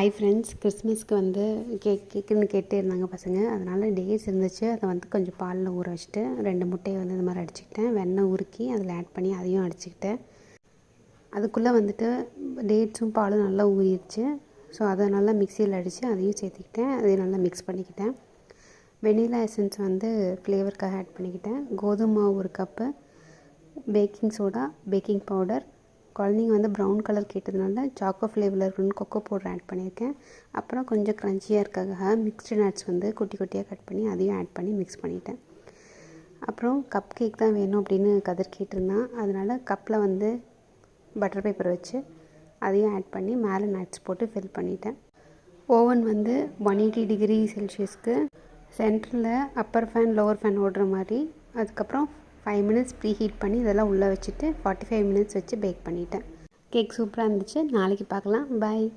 Hi friends, கிறிஸ்மஸ்க்கு வந்து கேக்குன்னு கேட்டே இருந்தாங்க பசங்க. அதனால் டேட்ஸ் இருந்துச்சு. அதை வந்து கொஞ்சம் பாலில் ஊற வச்சுட்டு 2 முட்டையை வந்து இந்த மாதிரி அடிச்சுக்கிட்டேன். வெண்ணெய் உருக்கி அதில் ஆட் பண்ணி அதையும் அடிச்சுக்கிட்டேன். அதுக்குள்ளே வந்துட்டு டேட்ஸும் பாலும் நல்லா ஊறிடுச்சு. ஸோ அதை நல்லா மிக்சியில் அடித்து அதையும் சேர்த்துக்கிட்டேன். அதையும் நல்லா மிக்ஸ் பண்ணிக்கிட்டேன். வெனிலா எசன்ஸ் வந்து ஃப்ளேவருக்காக ஆட் பண்ணிக்கிட்டேன். கோதுமை மாவு 1 cup, baking soda, baking powder, குழந்தைங்க வந்து ப்ரௌன் கலர் கேட்டதுனால சாக்கோ ஃப்ளேவரில் இருக்கணும்னு கொக்கோ பவுடர் ஆட் பண்ணியிருக்கேன். அப்புறம் கொஞ்சம் க்ரன்ச்சியாக இருக்காக மிக்ஸ்டு நட்ஸ் வந்து குட்டி குட்டியாக கட் பண்ணி அதையும் ஆட் பண்ணி மிக்ஸ் பண்ணிட்டேன். அப்புறம் கப் கேக் தான் வேணும் அப்படின்னு கதிர் கேட்டிருந்தான். அதனால் கப்பில் வந்து பட்டர் பேப்பர் வச்சு அதையும் ஆட் பண்ணி மேலே நட்ஸ் போட்டு ஃபில் பண்ணிட்டேன். ஓவன் வந்து 180 டிகிரி செல்சியஸ்க்கு சென்டரில் அப்பர் ஃபேன் லோவர் ஃபேன் ஓடுற மாதிரி, அதுக்கப்புறம் 5 மினிட்ஸ் ப்ரீ ஹீட் பண்ணி இதெல்லாம் உள்ளே வச்சுட்டு 45 மினிட்ஸ் வச்சு பேக் பண்ணிட்டேன். கேக் சூப்பராக இருந்துச்சு. நாளைக்கு பார்க்கலாம். பாய்.